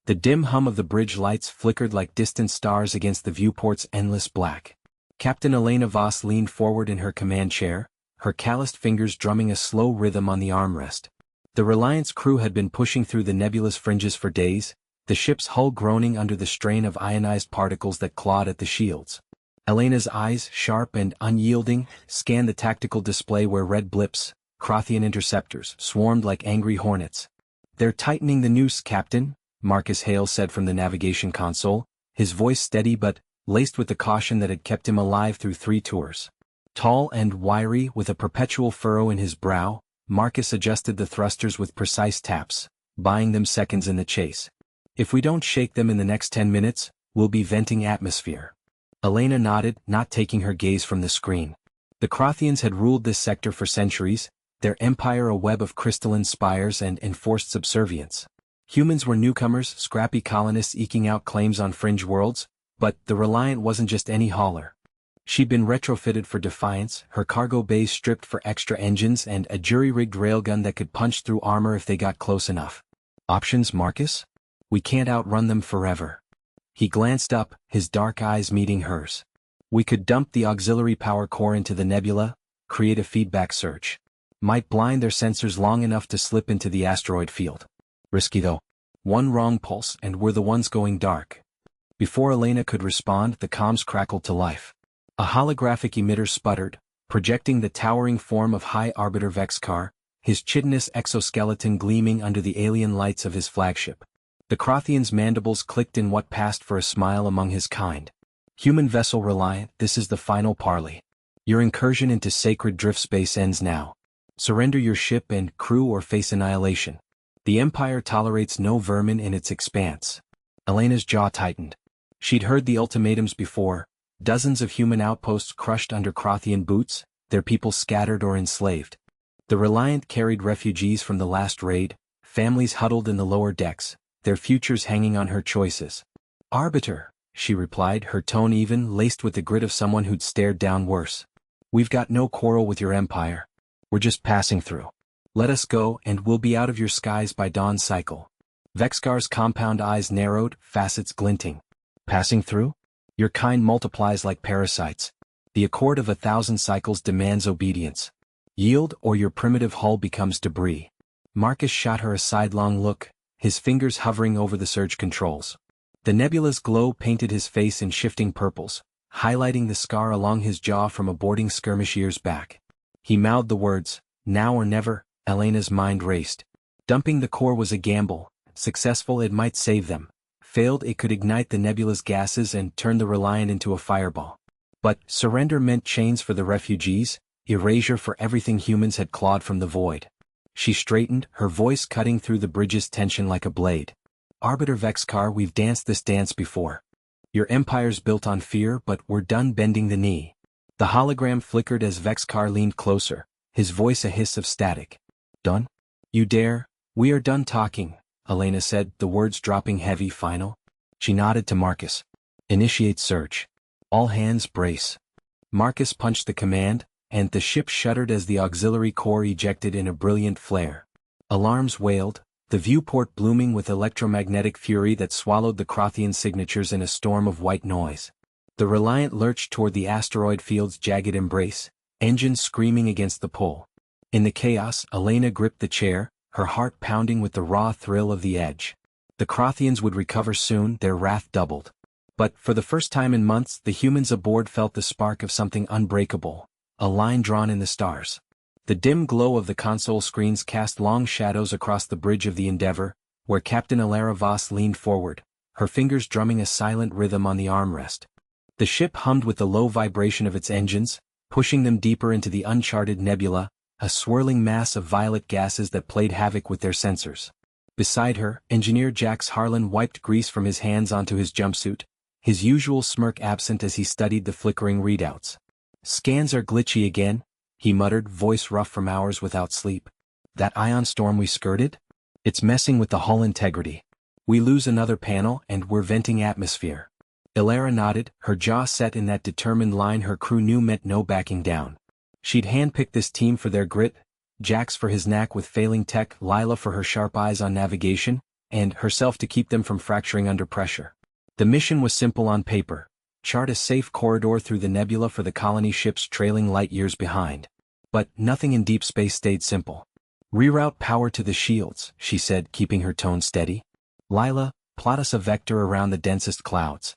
The dim hum of the bridge lights flickered like distant stars against the viewport's endless black. Captain Elena Voss leaned forward in her command chair, her calloused fingers drumming a slow rhythm on the armrest. The Reliance crew had been pushing through the nebulous fringes for days, the ship's hull groaning under the strain of ionized particles that clawed at the shields. Elena's eyes, sharp and unyielding, scanned the tactical display where red blips, Crothian interceptors, swarmed like angry hornets. "They're tightening the noose, Captain," Marcus Hale said from the navigation console, his voice steady but laced with the caution that had kept him alive through 3 tours. Tall and wiry, with a perpetual furrow in his brow, Marcus adjusted the thrusters with precise taps, buying them seconds in the chase. "If we don't shake them in the next 10 minutes, we'll be venting atmosphere." Elena nodded, not taking her gaze from the screen. The Crothians had ruled this sector for centuries, their empire a web of crystalline spires and enforced subservience. Humans were newcomers, scrappy colonists eking out claims on fringe worlds, but the Reliant wasn't just any hauler. She'd been retrofitted for defiance, her cargo bays stripped for extra engines and a jury-rigged railgun that could punch through armor if they got close enough. "Options, Marcus? We can't outrun them forever." He glanced up, his dark eyes meeting hers. "We could dump the auxiliary power core into the nebula, create a feedback surge. Might blind their sensors long enough to slip into the asteroid field. Risky though. One wrong pulse and we're the ones going dark." Before Elena could respond, the comms crackled to life. A holographic emitter sputtered, projecting the towering form of High Arbiter Vexkar, his chitinous exoskeleton gleaming under the alien lights of his flagship. The Crothian's mandibles clicked in what passed for a smile among his kind. "Human vessel Reliant, this is the final parley. Your incursion into sacred drift space ends now. Surrender your ship and crew or face annihilation. The Empire tolerates no vermin in its expanse." Elena's jaw tightened. She'd heard the ultimatums before, dozens of human outposts crushed under Crothian boots, their people scattered or enslaved. The Reliant carried refugees from the last raid, families huddled in the lower decks, their futures hanging on her choices. "Arbiter," she replied, her tone even, laced with the grit of someone who'd stared down worse. "We've got no quarrel with your empire. We're just passing through. Let us go and we'll be out of your skies by dawn cycle." Vexkar's compound eyes narrowed, facets glinting. "Passing through? Your kind multiplies like parasites. The accord of 1,000 cycles demands obedience. Yield or your primitive hull becomes debris." Marcus shot her a sidelong look, his fingers hovering over the surge controls. The nebula's glow painted his face in shifting purples, highlighting the scar along his jaw from a boarding skirmish years back. He mouthed the words, "Now or never." Elena's mind raced. Dumping the core was a gamble. Successful, it might save them. Failed, it could ignite the nebula's gases and turn the Reliant into a fireball. But surrender meant chains for the refugees, erasure for everything humans had clawed from the void. She straightened, her voice cutting through the bridge's tension like a blade. "Arbiter Vexkar, we've danced this dance before. Your empire's built on fear, but we're done bending the knee." The hologram flickered as Vexkar leaned closer, his voice a hiss of static. "Done? You dare? We are done talking," Elena said, the words dropping heavy. "Final?" She nodded to Marcus. "Initiate search. All hands brace." Marcus punched the command, and the ship shuddered as the auxiliary core ejected in a brilliant flare. Alarms wailed, the viewport blooming with electromagnetic fury that swallowed the Crothian signatures in a storm of white noise. The Reliant lurched toward the asteroid field's jagged embrace, engines screaming against the pull. In the chaos, Elena gripped the chair, her heart pounding with the raw thrill of the edge. The Crothians would recover soon, their wrath doubled. But for the first time in months, the humans aboard felt the spark of something unbreakable, a line drawn in the stars. The dim glow of the console screens cast long shadows across the bridge of the Endeavor, where Captain Alara Voss leaned forward, her fingers drumming a silent rhythm on the armrest. The ship hummed with the low vibration of its engines, pushing them deeper into the uncharted nebula, a swirling mass of violet gases that played havoc with their sensors. Beside her, Engineer Jax Harlan wiped grease from his hands onto his jumpsuit, his usual smirk absent as he studied the flickering readouts. "Scans are glitchy again," he muttered, voice rough from hours without sleep. "That ion storm we skirted? It's messing with the hull integrity. We lose another panel and we're venting atmosphere." Ilara nodded, her jaw set in that determined line her crew knew meant no backing down. She'd handpicked this team for their grit, Jax for his knack with failing tech, Lila for her sharp eyes on navigation, and herself to keep them from fracturing under pressure. The mission was simple on paper: chart a safe corridor through the nebula for the colony ships trailing light years behind. But nothing in deep space stayed simple. "Reroute power to the shields," she said, keeping her tone steady. "Lila, plot us a vector around the densest clouds.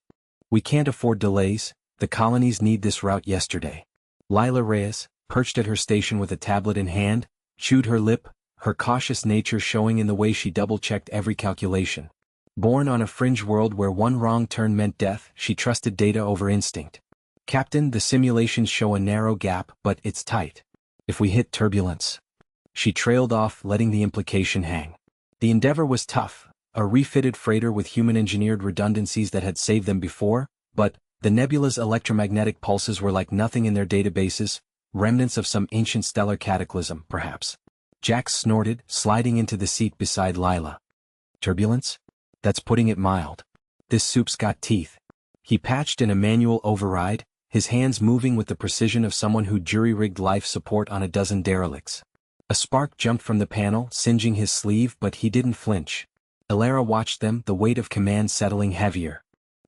We can't afford delays, the colonies need this route yesterday." Lila Reyes, perched at her station with a tablet in hand, chewed her lip, her cautious nature showing in the way she double-checked every calculation. Born on a fringe world where one wrong turn meant death, she trusted data over instinct. "Captain, the simulations show a narrow gap, but it's tight. If we hit turbulence..." She trailed off, letting the implication hang. The Endeavor was tough, a refitted freighter with human-engineered redundancies that had saved them before, but the nebula's electromagnetic pulses were like nothing in their databases, remnants of some ancient stellar cataclysm, perhaps. Jax snorted, sliding into the seat beside Lila. "Turbulence? That's putting it mild. This soup's got teeth." He patched in a manual override, his hands moving with the precision of someone who jury-rigged life support on a dozen derelicts. A spark jumped from the panel, singeing his sleeve, but he didn't flinch. Elara watched them, the weight of command settling heavier.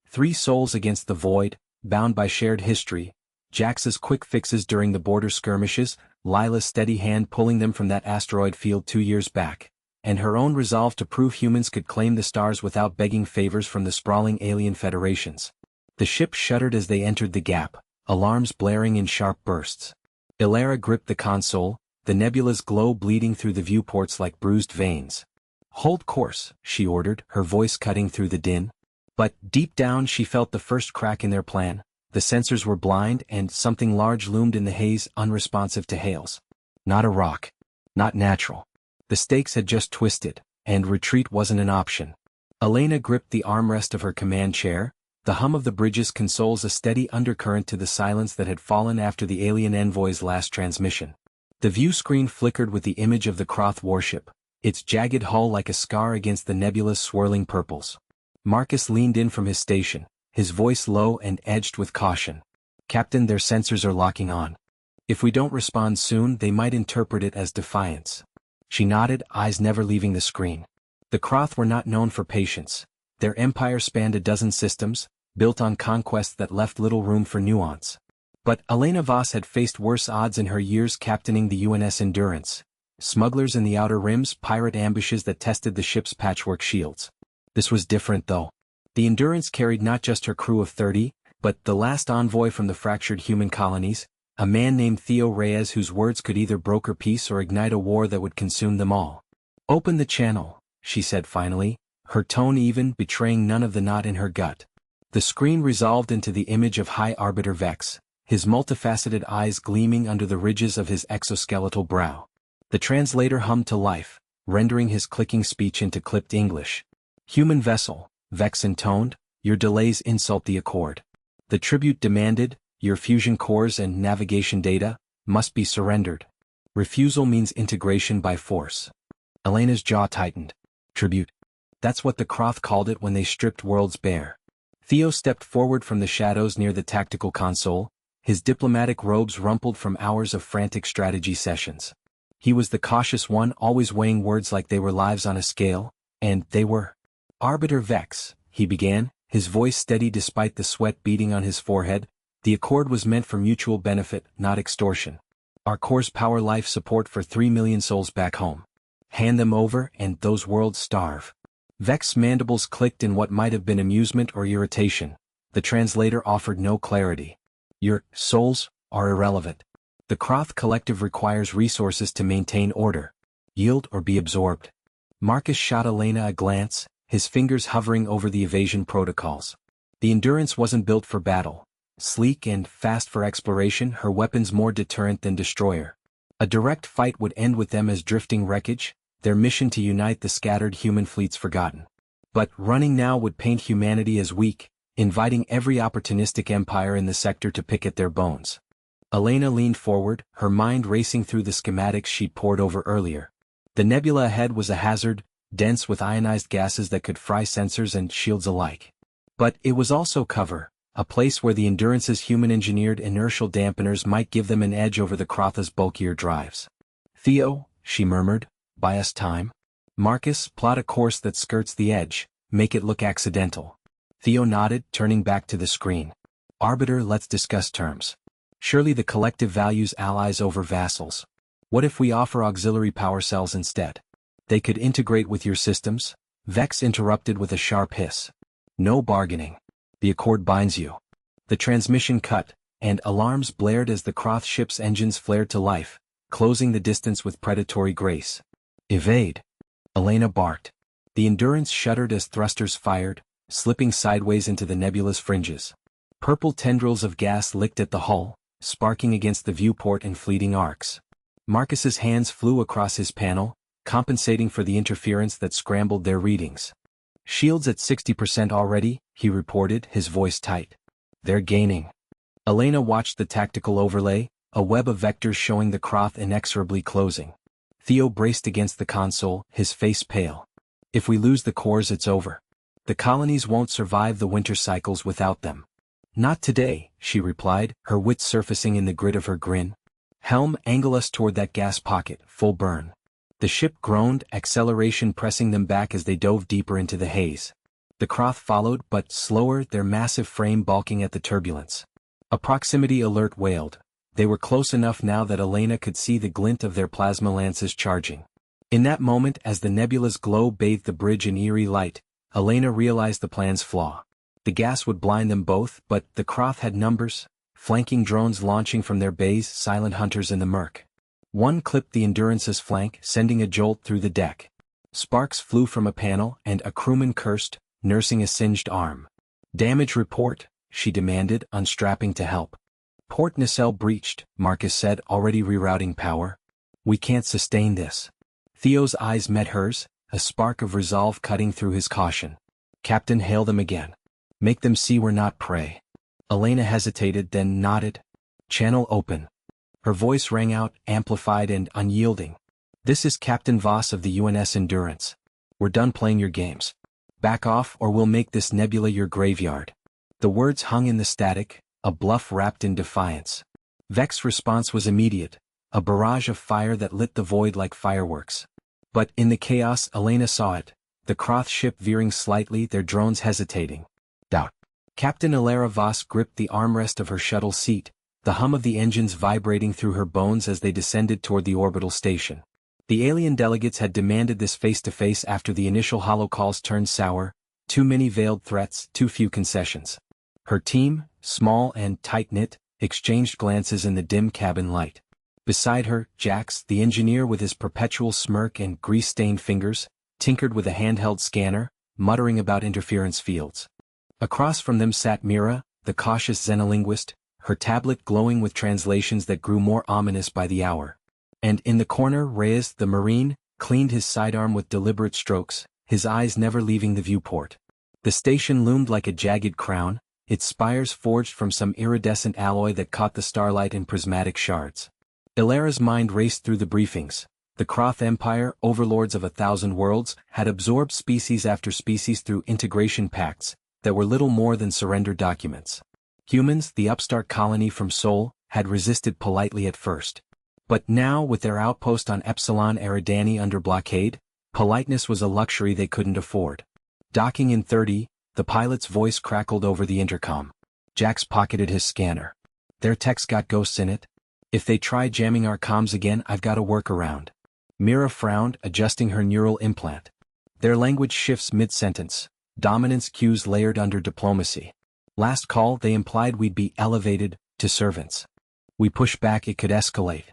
3 souls against the void, bound by shared history, Jax's quick fixes during the border skirmishes, Lila's steady hand pulling them from that asteroid field 2 years back, and her own resolve to prove humans could claim the stars without begging favors from the sprawling alien federations. The ship shuddered as they entered the gap, alarms blaring in sharp bursts. Elara gripped the console, the nebula's glow bleeding through the viewports like bruised veins. "Hold course," she ordered, her voice cutting through the din. But deep down she felt the first crack in their plan. The sensors were blind and something large loomed in the haze, unresponsive to hails. Not a rock. Not natural. The stakes had just twisted, and retreat wasn't an option. Elena gripped the armrest of her command chair, the hum of the bridge's consoles a steady undercurrent to the silence that had fallen after the alien envoy's last transmission. The view screen flickered with the image of the Kroth warship, its jagged hull like a scar against the nebula's swirling purples. Marcus leaned in from his station, his voice low and edged with caution. "Captain, their sensors are locking on. If we don't respond soon, they might interpret it as defiance." She nodded, eyes never leaving the screen. The Kroth were not known for patience. Their empire spanned a dozen systems, built on conquests that left little room for nuance. But Elena Voss had faced worse odds in her years captaining the UNS Endurance. Smugglers in the Outer Rims, pirate ambushes that tested the ship's patchwork shields. This was different though. The Endurance carried not just her crew of 30, but the last envoy from the fractured human colonies, a man named Theo Reyes whose words could either broker peace or ignite a war that would consume them all. "Open the channel," she said finally, her tone even, betraying none of the knot in her gut. The screen resolved into the image of High Arbiter Vex, his multifaceted eyes gleaming under the ridges of his exoskeletal brow. The translator hummed to life, rendering his clicking speech into clipped English. "Human vessel," Vex intoned, "your delays insult the Accord. The tribute demanded, your fusion cores and navigation data, must be surrendered. Refusal means integration by force." Elena's jaw tightened. "Tribute. That's what the Kroth called it when they stripped worlds bare." Theo stepped forward from the shadows near the tactical console, his diplomatic robes rumpled from hours of frantic strategy sessions. He was the cautious one, always weighing words like they were lives on a scale, and they were. "Arbiter Vex," he began, his voice steady despite the sweat beading on his forehead, "the Accord was meant for mutual benefit, not extortion. Our cores power life support for 3 million souls back home. Hand them over, and those worlds starve." Vex's mandibles clicked in what might have been amusement or irritation. The translator offered no clarity. "Your souls are irrelevant. The Kroth collective requires resources to maintain order. Yield or be absorbed." Marcus shot Elena a glance, his fingers hovering over the evasion protocols. The Endurance wasn't built for battle. Sleek and fast for exploration, her weapons more deterrent than destroyer. A direct fight would end with them as drifting wreckage, their mission to unite the scattered human fleets forgotten. But running now would paint humanity as weak, inviting every opportunistic empire in the sector to pick at their bones. Elena leaned forward, her mind racing through the schematics she'd pored over earlier. The nebula ahead was a hazard, dense with ionized gases that could fry sensors and shields alike. But it was also cover, a place where the Endurance's human-engineered inertial dampeners might give them an edge over the Krotha's bulkier drives. "Theo," she murmured, "buy us time." Marcus, plot a course that skirts the edge, make it look accidental. Theo nodded, turning back to the screen. Arbiter, let's discuss terms. Surely the collective values allies over vassals. What if we offer auxiliary power cells instead? They could integrate with your systems? Vex interrupted with a sharp hiss. No bargaining. The accord binds you. The transmission cut, and alarms blared as the Kroth ship's engines flared to life, closing the distance with predatory grace. Evade. Elena barked. The Endurance shuddered as thrusters fired, slipping sideways into the nebula's fringes. Purple tendrils of gas licked at the hull, sparking against the viewport in fleeting arcs. Marcus's hands flew across his panel, compensating for the interference that scrambled their readings. Shields at 60% already, he reported, his voice tight. They're gaining. Elena watched the tactical overlay, a web of vectors showing the Kroth inexorably closing. Theo braced against the console, his face pale. If we lose the cores, it's over. The colonies won't survive the winter cycles without them. Not today, she replied, her wits surfacing in the grit of her grin. Helm, angle us toward that gas pocket, full burn. The ship groaned, acceleration pressing them back as they dove deeper into the haze. The Kroth followed, but slower, their massive frame balking at the turbulence. A proximity alert wailed. They were close enough now that Elena could see the glint of their plasma lances charging. In that moment, as the nebula's glow bathed the bridge in eerie light, Elena realized the plan's flaw. The gas would blind them both, but the Kroth had numbers, flanking drones launching from their bays, silent hunters in the murk. One clipped the Endurance's flank, sending a jolt through the deck. Sparks flew from a panel, and a crewman cursed, nursing a singed arm. Damage report, she demanded, unstrapping to help. Port nacelle breached, Marcus said, already rerouting power. We can't sustain this. Theo's eyes met hers, a spark of resolve cutting through his caution. Captain, hail them again. Make them see we're not prey. Elena hesitated, then nodded. Channel open. Her voice rang out, amplified and unyielding. This is Captain Voss of the UNS Endurance. We're done playing your games. Back off or we'll make this nebula your graveyard. The words hung in the static, a bluff wrapped in defiance. Vex's response was immediate, a barrage of fire that lit the void like fireworks. But in the chaos, Elena saw it, the Kroth ship veering slightly, their drones hesitating. Doubt. Captain Elara Voss gripped the armrest of her shuttle seat, the hum of the engines vibrating through her bones as they descended toward the orbital station. The alien delegates had demanded this face-to-face after the initial holocalls turned sour, too many veiled threats, too few concessions. Her team, small and tight-knit, exchanged glances in the dim cabin light. Beside her, Jax, the engineer with his perpetual smirk and grease-stained fingers, tinkered with a handheld scanner, muttering about interference fields. Across from them sat Mira, the cautious xenolinguist, her tablet glowing with translations that grew more ominous by the hour. And in the corner, Reyes, the Marine, cleaned his sidearm with deliberate strokes, his eyes never leaving the viewport. The station loomed like a jagged crown, its spires forged from some iridescent alloy that caught the starlight in prismatic shards. Ilara's mind raced through the briefings. The Kroth Empire, overlords of 1,000 worlds, had absorbed species after species through integration pacts that were little more than surrender documents. Humans, the upstart colony from Sol, had resisted politely at first. But now, with their outpost on Epsilon Eridani under blockade, politeness was a luxury they couldn't afford. Docking in 30, the pilot's voice crackled over the intercom. Jax pocketed his scanner. Their tech's got ghosts in it. If they try jamming our comms again, I've got a workaround. Mira frowned, adjusting her neural implant. Their language shifts mid-sentence, dominance cues layered under diplomacy. Last call, they implied we'd be elevated to servants. We push back, it could escalate.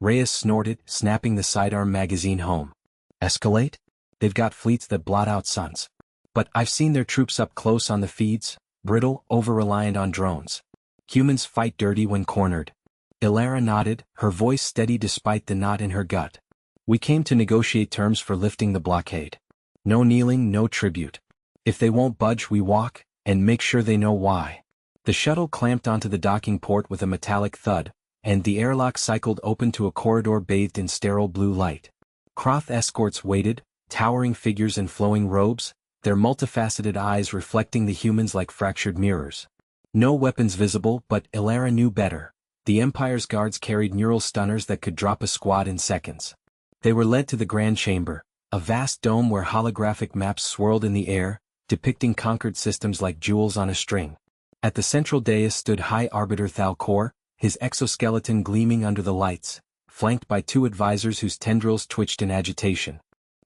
Reyes snorted, snapping the sidearm magazine home. Escalate? They've got fleets that blot out suns. But I've seen their troops up close on the feeds, brittle, over-reliant on drones. Humans fight dirty when cornered. Ilara nodded, her voice steady despite the knot in her gut. We came to negotiate terms for lifting the blockade. No kneeling, no tribute. If they won't budge, we walk, and make sure they know why. The shuttle clamped onto the docking port with a metallic thud, and the airlock cycled open to a corridor bathed in sterile blue light. Kroth escorts waited, towering figures in flowing robes, their multifaceted eyes reflecting the humans like fractured mirrors. No weapons visible, but Ilara knew better. The Empire's guards carried neural stunners that could drop a squad in seconds. They were led to the grand chamber, A vast dome where holographic maps swirled in the air, depicting conquered systems like jewels on a string. At the central dais stood High Arbiter Thalcor, his exoskeleton gleaming under the lights, flanked by two advisors whose tendrils twitched in agitation.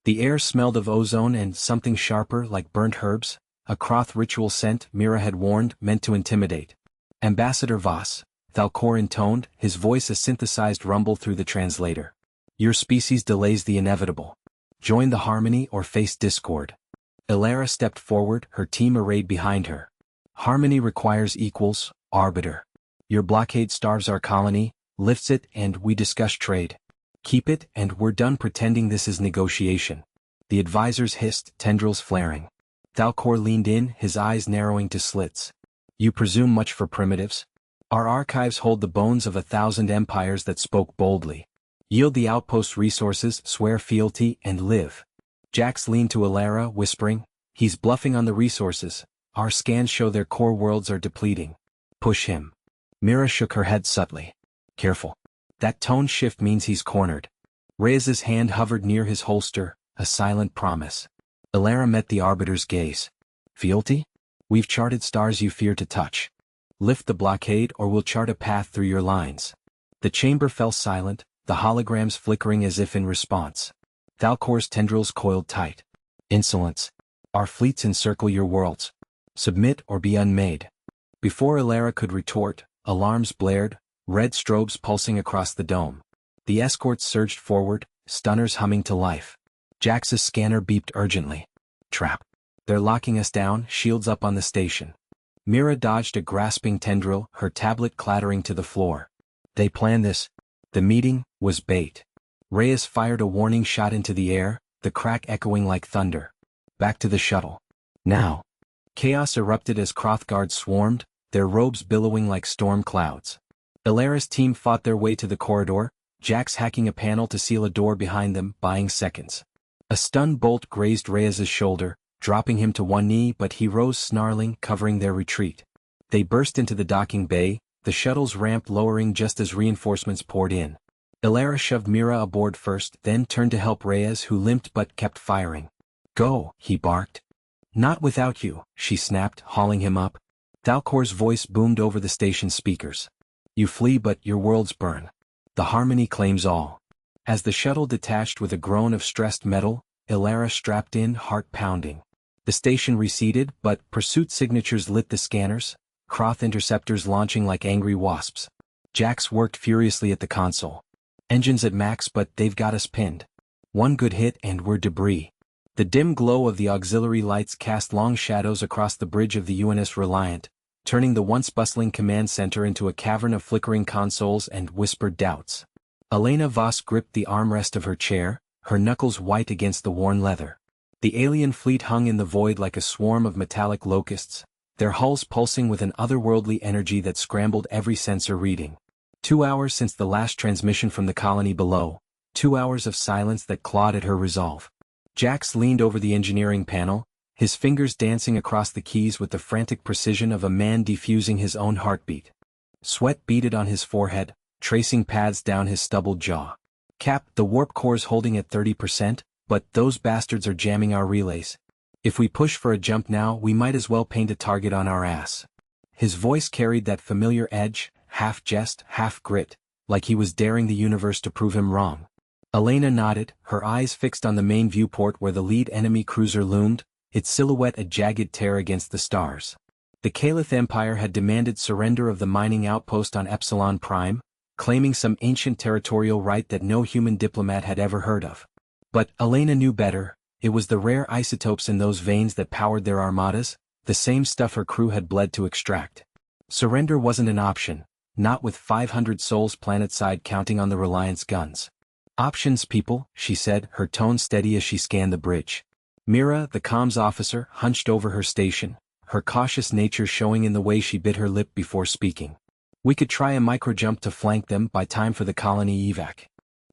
The air smelled of ozone and something sharper like burnt herbs, a Kroth ritual scent Mira had warned, meant to intimidate. Ambassador Voss, Thalcor intoned, his voice a synthesized rumble through the translator. Your species delays the inevitable. Join the harmony or face discord. Ilara stepped forward, her team arrayed behind her. Harmony requires equals, Arbiter. Your blockade starves our colony, lifts it, and we discuss trade. Keep it, and we're done pretending this is negotiation. The advisors hissed, tendrils flaring. Thalcor leaned in, his eyes narrowing to slits. You presume much for primitives? Our archives hold the bones of 1,000 empires that spoke boldly. Yield the outpost resources, swear fealty, and live. Jax leaned to Ilara, whispering, he's bluffing on the resources. Our scans show their core worlds are depleting. Push him. Mira shook her head subtly. Careful. That tone shift means he's cornered. Reyes's hand hovered near his holster, a silent promise. Ilara met the Arbiter's gaze. Fealty? We've charted stars you fear to touch. Lift the blockade or we'll chart a path through your lines. The chamber fell silent, the holograms flickering as if in response. Thalcor's tendrils coiled tight. Insolence. Our fleets encircle your worlds. Submit or be unmade. Before Ilara could retort, alarms blared, red strobes pulsing across the dome. The escorts surged forward, stunners humming to life. Jax's scanner beeped urgently. Trap. They're locking us down, shields up on the station. Mira dodged a grasping tendril, her tablet clattering to the floor. They planned this. The meeting was bait. Reyes fired a warning shot into the air, the crack echoing like thunder. Back to the shuttle. Now. Chaos erupted as Krothguards swarmed, their robes billowing like storm clouds. Ilara's team fought their way to the corridor, Jax hacking a panel to seal a door behind them, buying seconds. A stun bolt grazed Reyes's shoulder, dropping him to one knee, but he rose snarling, covering their retreat. They burst into the docking bay, the shuttle's ramp lowering just as reinforcements poured in. Ilara shoved Mira aboard first, then turned to help Reyes, who limped but kept firing. Go, he barked. Not without you, she snapped, hauling him up. Thalcor's voice boomed over the station speakers. You flee but your worlds burn. The harmony claims all. As the shuttle detached with a groan of stressed metal, Ilara strapped in, heart pounding. The station receded, but pursuit signatures lit the scanners, Kroth interceptors launching like angry wasps. Jax worked furiously at the console. Engines at max, but they've got us pinned. One good hit and we're debris. The dim glow of the auxiliary lights cast long shadows across the bridge of the UNS Reliant, turning the once bustling command center into a cavern of flickering consoles and whispered doubts. Elena Voss gripped the armrest of her chair, her knuckles white against the worn leather. The alien fleet hung in the void like a swarm of metallic locusts, their hulls pulsing with an otherworldly energy that scrambled every sensor reading. 2 hours since the last transmission from the colony below, 2 hours of silence that clawed at her resolve. Jax leaned over the engineering panel, his fingers dancing across the keys with the frantic precision of a man defusing his own heartbeat. Sweat beaded on his forehead, tracing paths down his stubbled jaw. Cap, the warp core's holding at 30%, but those bastards are jamming our relays. If we push for a jump now, we might as well paint a target on our ass. His voice carried that familiar edge, half jest, half grit, like he was daring the universe to prove him wrong. Elena nodded, her eyes fixed on the main viewport where the lead enemy cruiser loomed, its silhouette a jagged tear against the stars. The Caliph Empire had demanded surrender of the mining outpost on Epsilon Prime, claiming some ancient territorial right that no human diplomat had ever heard of. But Elena knew better. It was the rare isotopes in those veins that powered their armadas, the same stuff her crew had bled to extract. Surrender wasn't an option, not with 500 souls planetside counting on the Reliance guns. Options, people, she said, her tone steady as she scanned the bridge. Mira, the comms officer, hunched over her station, her cautious nature showing in the way she bit her lip before speaking. We could try a microjump to flank them by time for the colony evac.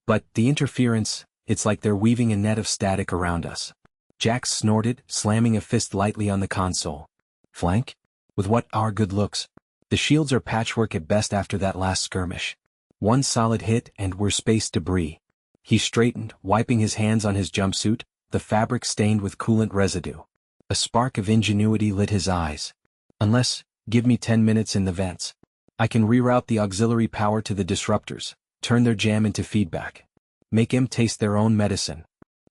But the interference, it's like they're weaving a net of static around us. Jax snorted, slamming a fist lightly on the console. Flank? With what our good looks? The shields are patchwork at best after that last skirmish. One solid hit and we're space debris. He straightened, wiping his hands on his jumpsuit, the fabric stained with coolant residue. A spark of ingenuity lit his eyes. Unless, give me 10 minutes in the vents. I can reroute the auxiliary power to the disruptors, turn their jam into feedback. Make 'em taste their own medicine.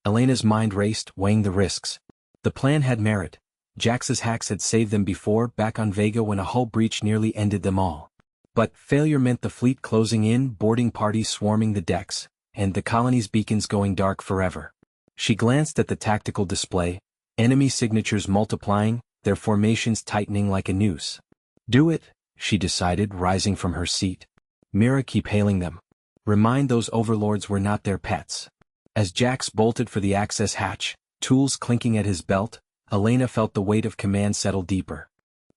Elena's mind raced, weighing the risks. The plan had merit. Jax's hacks had saved them before, back on Vega when a hull breach nearly ended them all. But failure meant the fleet closing in, boarding parties swarming the decks, and the colony's beacons going dark forever. She glanced at the tactical display, enemy signatures multiplying, their formations tightening like a noose. Do it, she decided, rising from her seat. Mira, keep hailing them. Remind those overlords we're not their pets. As Jax bolted for the access hatch, tools clinking at his belt, Elena felt the weight of command settle deeper.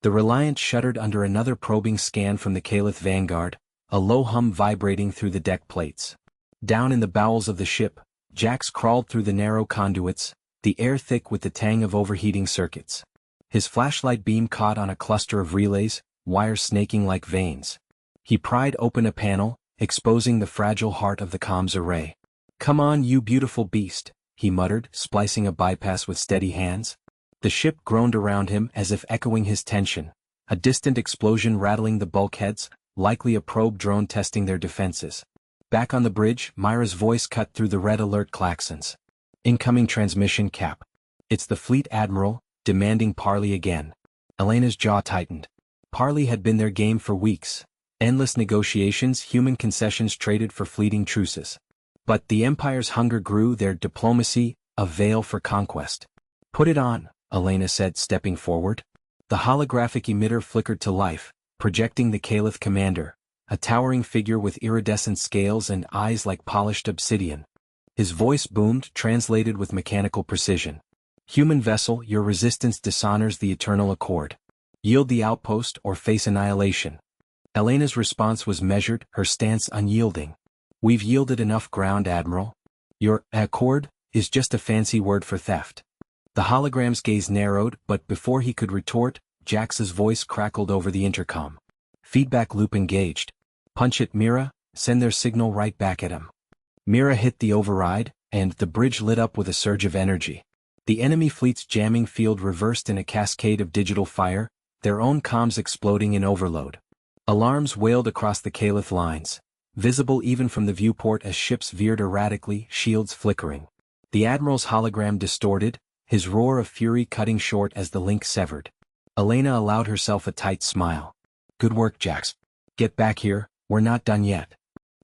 The Reliant shuddered under another probing scan from the Caliph Vanguard, a low hum vibrating through the deck plates. Down in the bowels of the ship, Jax crawled through the narrow conduits, the air thick with the tang of overheating circuits. His flashlight beam caught on a cluster of relays, wires snaking like veins. He pried open a panel, exposing the fragile heart of the comms array. "Come on, you beautiful beast," he muttered, splicing a bypass with steady hands. The ship groaned around him as if echoing his tension, a distant explosion rattling the bulkheads, likely a probe drone testing their defenses. Back on the bridge, Myra's voice cut through the red alert klaxons. "Incoming transmission, Cap. It's the fleet admiral, demanding parley again." Elena's jaw tightened. Parley had been their game for weeks. Endless negotiations, human concessions traded for fleeting truces. But the Empire's hunger grew, their diplomacy, a veil for conquest. "Put it on," Elena said, stepping forward. The holographic emitter flickered to life, projecting the Caliph commander, a towering figure with iridescent scales and eyes like polished obsidian. His voice boomed, translated with mechanical precision. "Human vessel, your resistance dishonors the eternal accord. Yield the outpost or face annihilation." Elena's response was measured, her stance unyielding. "We've yielded enough ground, Admiral. Your accord is just a fancy word for theft." The hologram's gaze narrowed, but before he could retort, Jax's voice crackled over the intercom. "Feedback loop engaged. Punch it, Mira, send their signal right back at him." Mira hit the override, and the bridge lit up with a surge of energy. The enemy fleet's jamming field reversed in a cascade of digital fire, their own comms exploding in overload. Alarms wailed across the Caliph lines, visible even from the viewport as ships veered erratically, shields flickering. The Admiral's hologram distorted, his roar of fury cutting short as the link severed. Elena allowed herself a tight smile. "Good work, Jax. Get back here, we're not done yet."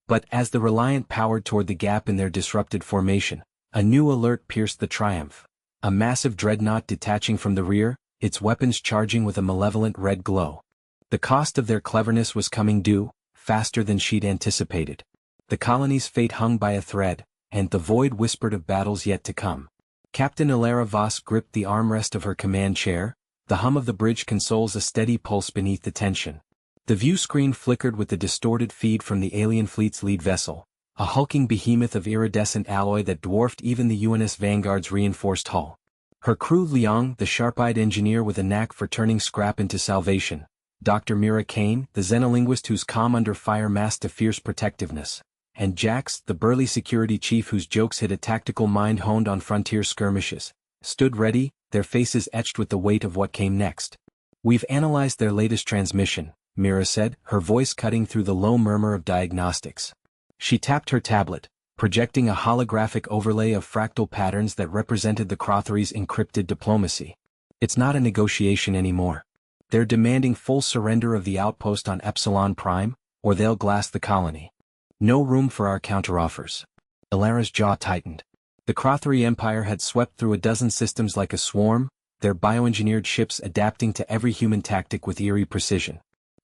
But as the Reliant powered toward the gap in their disrupted formation, a new alert pierced the Triumph. A massive dreadnought detaching from the rear, its weapons charging with a malevolent red glow. The cost of their cleverness was coming due, faster than she'd anticipated. The colony's fate hung by a thread, and the void whispered of battles yet to come. Captain Ilara Voss gripped the armrest of her command chair, the hum of the bridge consoles a steady pulse beneath the tension. The view screen flickered with the distorted feed from the alien fleet's lead vessel, a hulking behemoth of iridescent alloy that dwarfed even the UNS Vanguard's reinforced hull. Her crew, Liang, the sharp-eyed engineer with a knack for turning scrap into salvation, Dr. Mira Kane, the xenolinguist whose calm under fire masked a fierce protectiveness, and Jax, the burly security chief whose jokes hid a tactical mind honed on frontier skirmishes, stood ready, their faces etched with the weight of what came next. "We've analyzed their latest transmission," Mira said, her voice cutting through the low murmur of diagnostics. She tapped her tablet, projecting a holographic overlay of fractal patterns that represented the Crothery's encrypted diplomacy. "It's not a negotiation anymore. They're demanding full surrender of the outpost on Epsilon Prime, or they'll glass the colony. No room for our counteroffers." Ilara's jaw tightened. The Crothery Empire had swept through a dozen systems like a swarm, their bioengineered ships adapting to every human tactic with eerie precision.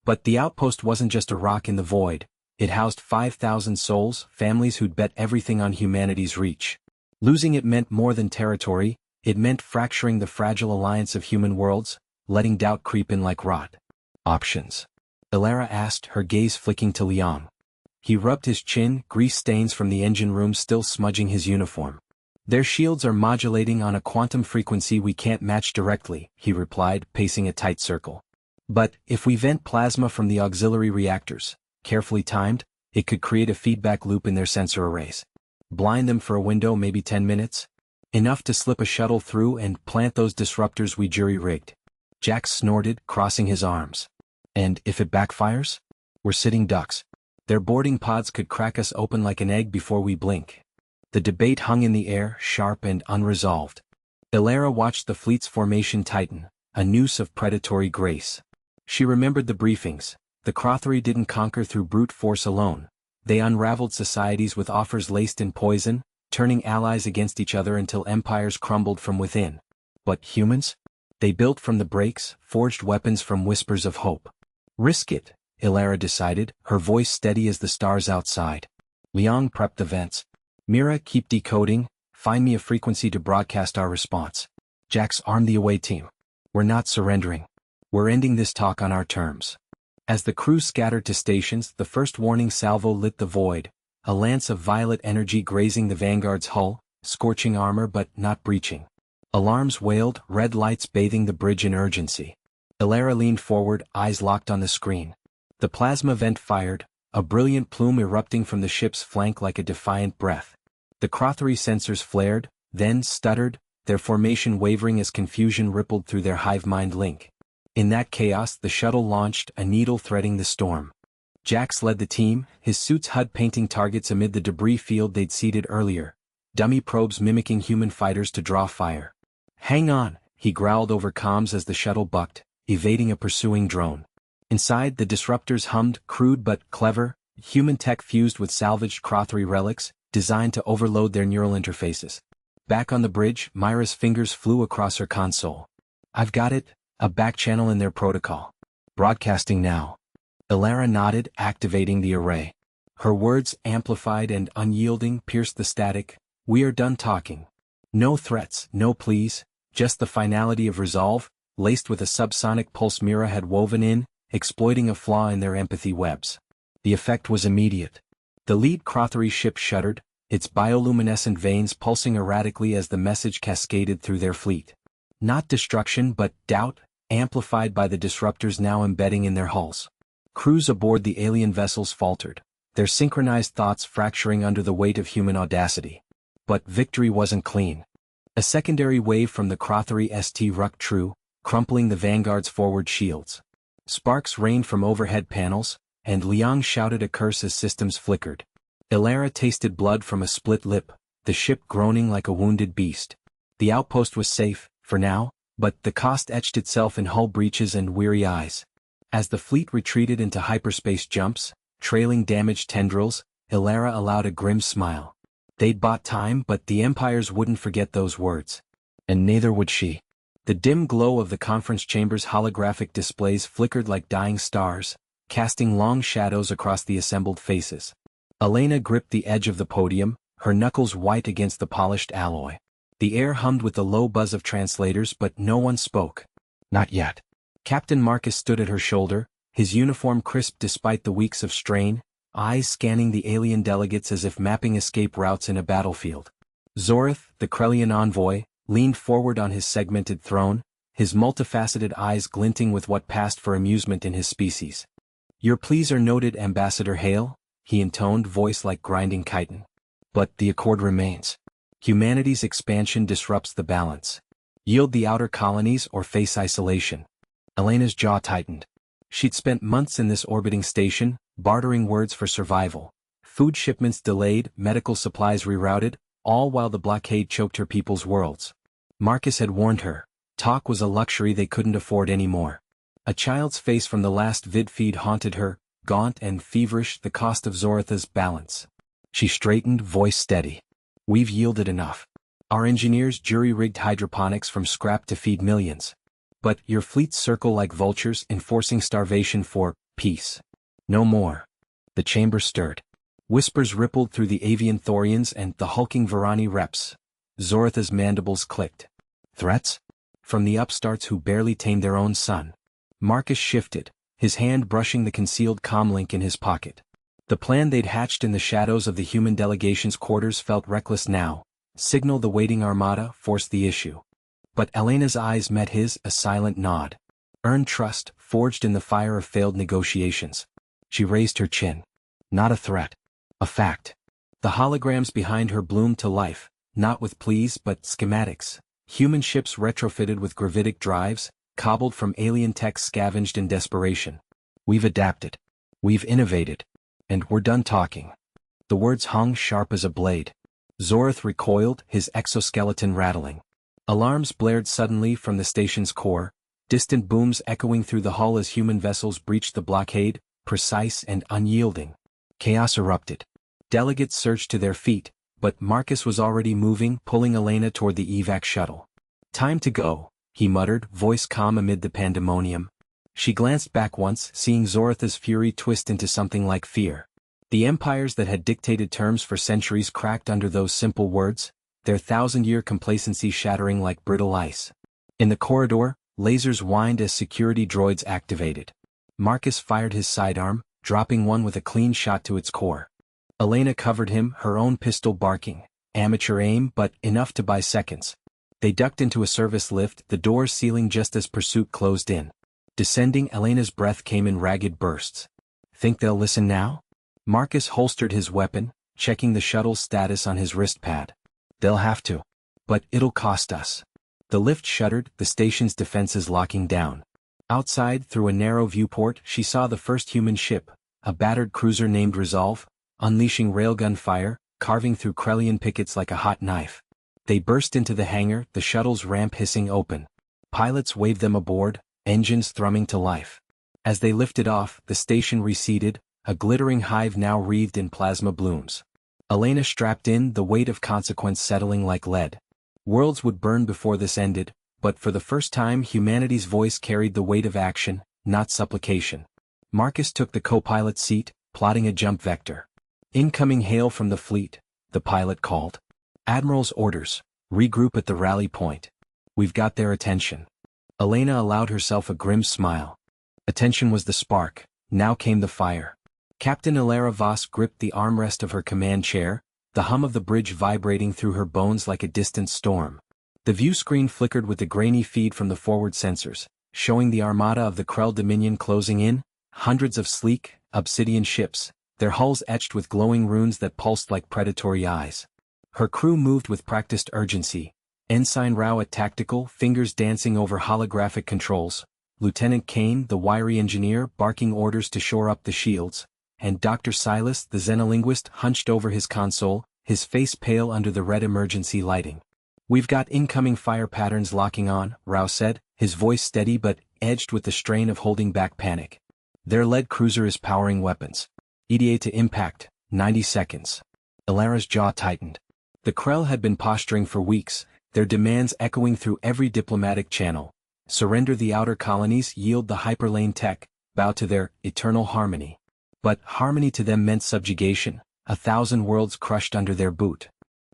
But the outpost wasn't just a rock in the void. It housed 5,000 souls, families who'd bet everything on humanity's reach. Losing it meant more than territory, it meant fracturing the fragile alliance of human worlds, letting doubt creep in like rot. "Options?" Ilara asked, her gaze flicking to Liang. He rubbed his chin, grease stains from the engine room still smudging his uniform. "Their shields are modulating on a quantum frequency we can't match directly," he replied, pacing a tight circle. "But, if we vent plasma from the auxiliary reactors, carefully timed, it could create a feedback loop in their sensor arrays. Blind them for a window, maybe 10 minutes. Enough to slip a shuttle through and plant those disruptors we jury-rigged. Jax snorted, crossing his arms. And if it backfires? We're sitting ducks. Their boarding pods could crack us open like an egg before we blink. The debate hung in the air, sharp and unresolved. Ilara watched the fleet's formation tighten, a noose of predatory grace. She remembered the briefings. The Crothery didn't conquer through brute force alone. They unraveled societies with offers laced in poison, turning allies against each other until empires crumbled from within. But humans? They built from the breaks, forged weapons from whispers of hope. Risk it, Ilara decided, her voice steady as the stars outside. Liang prepped the vents. Mira, keep decoding, find me a frequency to broadcast our response. Jax, arm the away team. We're not surrendering. We're ending this talk on our terms. As the crew scattered to stations, the first warning salvo lit the void, a lance of violet energy grazing the Vanguard's hull, scorching armor but not breaching. Alarms wailed, red lights bathing the bridge in urgency. Ilara leaned forward, eyes locked on the screen. The plasma vent fired, a brilliant plume erupting from the ship's flank like a defiant breath. The Crothery sensors flared, then stuttered, their formation wavering as confusion rippled through their hive mind link. In that chaos, the shuttle launched, a needle threading the storm. Jax led the team, his suit's HUD painting targets amid the debris field they'd seeded earlier, dummy probes mimicking human fighters to draw fire. Hang on, he growled over comms as the shuttle bucked, evading a pursuing drone. Inside, the disruptors hummed, crude but clever, human tech fused with salvaged Crothery relics, designed to overload their neural interfaces. Back on the bridge, Myra's fingers flew across her console. I've got it, a backchannel in their protocol. Broadcasting now. Ilara nodded, activating the array. Her words, amplified and unyielding, pierced the static. We are done talking. No threats, no pleas, just the finality of resolve, laced with a subsonic pulse Mira had woven in, exploiting a flaw in their empathy webs. The effect was immediate. The lead Crothery ship shuddered, its bioluminescent veins pulsing erratically as the message cascaded through their fleet. Not destruction but doubt, amplified by the disruptors now embedding in their hulls. Crews aboard the alien vessels faltered, their synchronized thoughts fracturing under the weight of human audacity. But victory wasn't clean. A secondary wave from the Crothery ST rucked true, crumpling the Vanguard's forward shields. Sparks rained from overhead panels, and Liang shouted a curse as systems flickered. Ilara tasted blood from a split lip, the ship groaning like a wounded beast. The outpost was safe, for now, but the cost etched itself in hull breaches and weary eyes. As the fleet retreated into hyperspace jumps, trailing damaged tendrils, Ilara allowed a grim smile. They'd bought time, but the Empires wouldn't forget those words. And neither would she. The dim glow of the conference chamber's holographic displays flickered like dying stars, casting long shadows across the assembled faces. Elena gripped the edge of the podium, her knuckles white against the polished alloy. The air hummed with the low buzz of translators, but no one spoke. Not yet. Captain Marcus stood at her shoulder, his uniform crisp despite the weeks of strain, eyes scanning the alien delegates as if mapping escape routes in a battlefield. Zorith, the Krellian envoy, leaned forward on his segmented throne, his multifaceted eyes glinting with what passed for amusement in his species. Your pleas are noted, Ambassador Hale, he intoned, voice like grinding chitin. But the accord remains. Humanity's expansion disrupts the balance. Yield the outer colonies or face isolation. Elena's jaw tightened. She'd spent months in this orbiting station, bartering words for survival. Food shipments delayed, medical supplies rerouted, all while the blockade choked her people's worlds. Marcus had warned her. Talk was a luxury they couldn't afford anymore. A child's face from the last vid feed haunted her, gaunt and feverish, the cost of Zoritha's balance. She straightened, voice steady. We've yielded enough. Our engineers jury-rigged hydroponics from scrap to feed millions. But your fleets circle like vultures, enforcing starvation for peace. No more. The chamber stirred. Whispers rippled through the avian Thorians and the hulking Varani reps. Zoritha's mandibles clicked. Threats? From the upstarts who barely tamed their own son. Marcus shifted, his hand brushing the concealed comlink in his pocket. The plan they'd hatched in the shadows of the human delegation's quarters felt reckless now. Signal the waiting armada, force the issue. But Elena's eyes met his, a silent nod. Earned trust, forged in the fire of failed negotiations. She raised her chin. Not a threat. A fact. The holograms behind her bloomed to life, not with pleas but schematics. Human ships retrofitted with gravitic drives, cobbled from alien tech scavenged in desperation. We've adapted. We've innovated. And we're done talking. The words hung sharp as a blade. Zorath recoiled, his exoskeleton rattling. Alarms blared suddenly from the station's core, distant booms echoing through the hull as human vessels breached the blockade, precise and unyielding. Chaos erupted. Delegates surged to their feet, but Marcus was already moving, pulling Elena toward the evac shuttle. "Time to go," he muttered, voice calm amid the pandemonium. She glanced back once, seeing Zorath's fury twist into something like fear. The empires that had dictated terms for centuries cracked under those simple words, their thousand-year complacency shattering like brittle ice. In the corridor, lasers whined as security droids activated. Marcus fired his sidearm, dropping one with a clean shot to its core. Elena covered him, her own pistol barking. Amateur aim, but enough to buy seconds. They ducked into a service lift, the doors sealing just as pursuit closed in. Descending, Elena's breath came in ragged bursts. "Think they'll listen now?" Marcus holstered his weapon, checking the shuttle's status on his wrist pad. "They'll have to. But it'll cost us." The lift shuddered, the station's defenses locking down. Outside, through a narrow viewport, she saw the first human ship, a battered cruiser named Resolve, unleashing railgun fire, carving through Krellian pickets like a hot knife. They burst into the hangar, the shuttle's ramp hissing open. Pilots waved them aboard, engines thrumming to life. As they lifted off, the station receded, a glittering hive now wreathed in plasma blooms. Elena strapped in, the weight of consequence settling like lead. Worlds would burn before this ended, but for the first time humanity's voice carried the weight of action, not supplication. Marcus took the co-pilot seat, plotting a jump vector. "Incoming hail from the fleet," the pilot called. "Admiral's orders, regroup at the rally point. We've got their attention." Elena allowed herself a grim smile. Attention was the spark, now came the fire. Captain Ilara Voss gripped the armrest of her command chair, the hum of the bridge vibrating through her bones like a distant storm. The view screen flickered with the grainy feed from the forward sensors, showing the armada of the Krell Dominion closing in, hundreds of sleek, obsidian ships, their hulls etched with glowing runes that pulsed like predatory eyes. Her crew moved with practiced urgency, Ensign Rao at tactical, fingers dancing over holographic controls, Lieutenant Kane, the wiry engineer, barking orders to shore up the shields, and Dr. Silas, the xenolinguist, hunched over his console, his face pale under the red emergency lighting. "We've got incoming fire patterns locking on," Rao said, his voice steady but edged with the strain of holding back panic. "Their lead cruiser is powering weapons. ETA to impact, 90 seconds. Ilara's jaw tightened. The Krell had been posturing for weeks, their demands echoing through every diplomatic channel. Surrender the outer colonies, yield the hyperlane tech, bow to their eternal harmony. But harmony to them meant subjugation, 1,000 worlds crushed under their boot.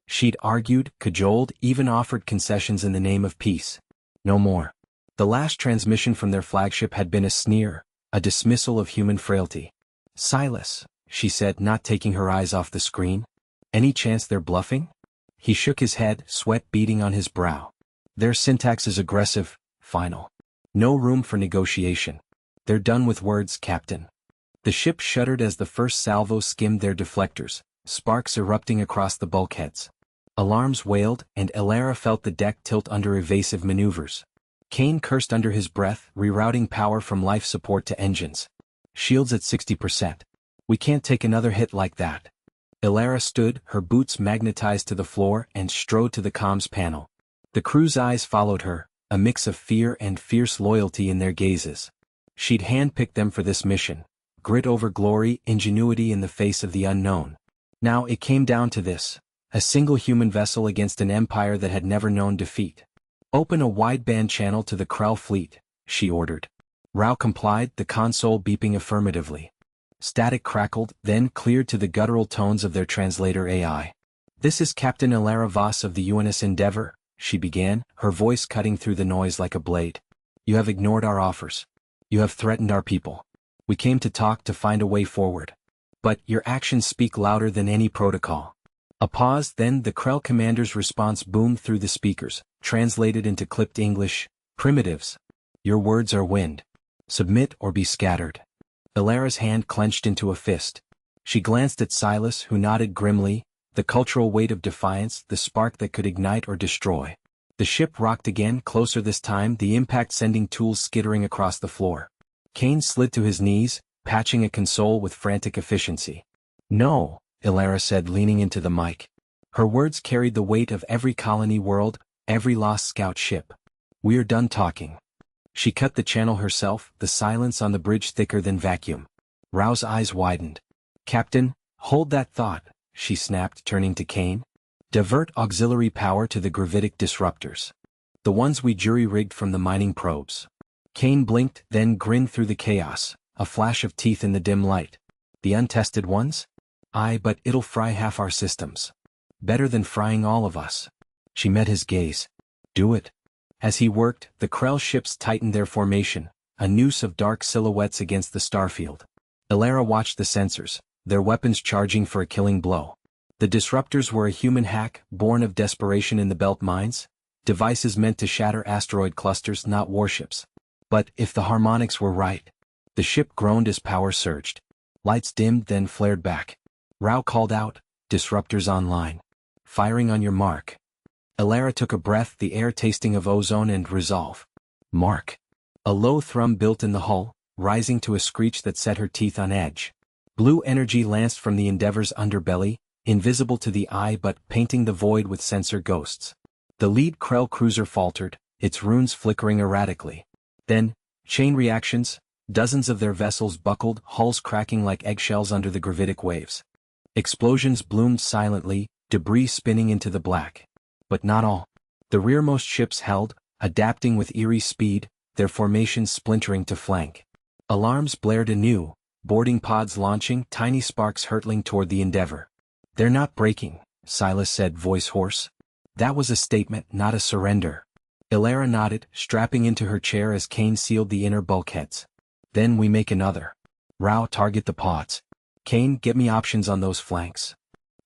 She'd argued, cajoled, even offered concessions in the name of peace. No more. The last transmission from their flagship had been a sneer, a dismissal of human frailty. "Silas," she said, not taking her eyes off the screen. "Any chance they're bluffing?" He shook his head, sweat beading on his brow. "Their syntax is aggressive, final. No room for negotiation. They're done with words, Captain." The ship shuddered as the first salvo skimmed their deflectors, sparks erupting across the bulkheads. Alarms wailed, and Ilara felt the deck tilt under evasive maneuvers. Kane cursed under his breath, rerouting power from life support to engines. "Shields at 60%. We can't take another hit like that." Ilara stood, her boots magnetized to the floor, and strode to the comms panel. The crew's eyes followed her, a mix of fear and fierce loyalty in their gazes. She'd handpicked them for this mission. Grit over glory, ingenuity in the face of the unknown. Now it came down to this. A single human vessel against an empire that had never known defeat. "Open a wideband channel to the Krell fleet," she ordered. Rao complied, the console beeping affirmatively. Static crackled, then cleared to the guttural tones of their translator AI. "This is Captain Ilara Voss of the UNS Endeavour," she began, her voice cutting through the noise like a blade. "You have ignored our offers. You have threatened our people. We came to talk, to find a way forward. But your actions speak louder than any protocol." A pause, then the Krell commander's response boomed through the speakers, translated into clipped English. "Primitives. Your words are wind. Submit or be scattered." Ilara's hand clenched into a fist. She glanced at Silas, who nodded grimly, The cultural weight of defiance, the spark that could ignite or destroy. The ship rocked again, closer this time, the impact sending tools skittering across the floor. Kane slid to his knees, patching a console with frantic efficiency. "No," Ilara said, leaning into the mic. Her words carried the weight of every colony world, every lost scout ship. "We're done talking." She cut the channel herself, the silence on the bridge thicker than vacuum. Rao's eyes widened. "Captain, hold that thought," she snapped, turning to Kane. "Divert auxiliary power to the gravitic disruptors. The ones we jury-rigged from the mining probes." Kane blinked, then grinned through the chaos, a flash of teeth in the dim light. "The untested ones? Aye, but it'll fry half our systems. Better than frying all of us." She met his gaze. "Do it." As he worked, the Krell ships tightened their formation, a noose of dark silhouettes against the starfield. Ilara watched the sensors, their weapons charging for a killing blow. The disruptors were a human hack, born of desperation in the belt mines, devices meant to shatter asteroid clusters, not warships. But if the harmonics were right... The ship groaned as power surged. Lights dimmed, then flared back. Rao called out, "Disruptors online. Firing on your mark." Ilara took a breath, the air tasting of ozone and resolve. "Mark." A low thrum built in the hull, rising to a screech that set her teeth on edge. Blue energy lanced from the Endeavor's underbelly, invisible to the eye but painting the void with sensor ghosts. The lead Krell cruiser faltered, its runes flickering erratically. Then, chain reactions, dozens of their vessels buckled, hulls cracking like eggshells under the gravitic waves. Explosions bloomed silently, debris spinning into the black. But not all. The rearmost ships held, adapting with eerie speed, their formations splintering to flank. Alarms blared anew, boarding pods launching, tiny sparks hurtling toward the Endeavor. "They're not breaking," Silas said, voice hoarse. That was a statement, not a surrender. Ilara nodded, strapping into her chair as Kane sealed the inner bulkheads. "Then we make another. Rao, target the pods. Kane, get me options on those flanks."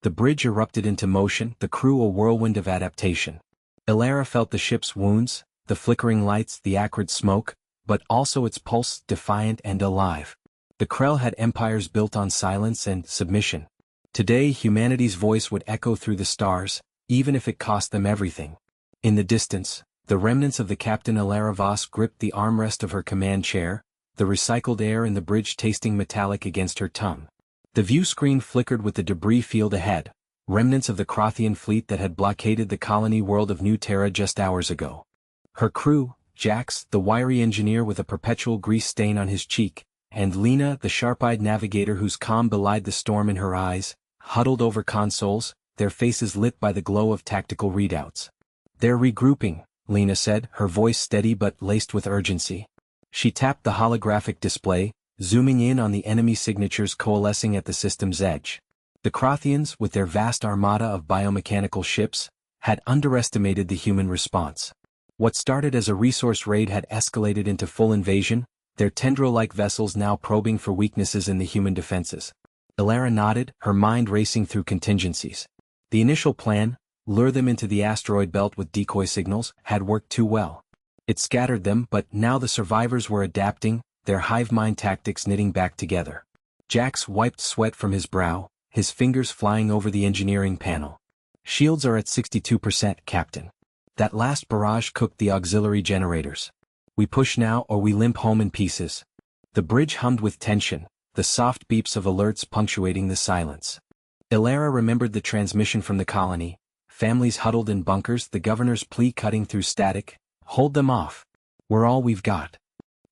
The bridge erupted into motion, the crew a whirlwind of adaptation. Ilara felt the ship's wounds, the flickering lights, the acrid smoke, but also its pulse, defiant and alive. The Krell had empires built on silence and submission. Today humanity's voice would echo through the stars, even if it cost them everything. In the distance, the remnants of the Captain Ilara Voss gripped the armrest of her command chair, the recycled air in the bridge tasting metallic against her tongue. The view screen flickered with the debris field ahead, remnants of the Crothian fleet that had blockaded the colony world of New Terra just hours ago. Her crew, Jax, the wiry engineer with a perpetual grease stain on his cheek, and Lena, the sharp-eyed navigator whose calm belied the storm in her eyes, huddled over consoles, their faces lit by the glow of tactical readouts. "They're regrouping," Lena said, her voice steady but laced with urgency. She tapped the holographic display, zooming in on the enemy signatures coalescing at the system's edge. The Crothians, with their vast armada of biomechanical ships, had underestimated the human response. What started as a resource raid had escalated into full invasion, their tendril-like vessels now probing for weaknesses in the human defenses. Ilara nodded, her mind racing through contingencies. The initial plan, lure them into the asteroid belt with decoy signals, had worked too well. It scattered them, but now the survivors were adapting, their hive mind tactics knitting back together. Jax wiped sweat from his brow, his fingers flying over the engineering panel. "Shields are at 62%, Captain. That last barrage cooked the auxiliary generators. We push now or we limp home in pieces." The bridge hummed with tension, the soft beeps of alerts punctuating the silence. Ilara remembered the transmission from the colony, families huddled in bunkers, the governor's plea cutting through static, "Hold them off. We're all we've got.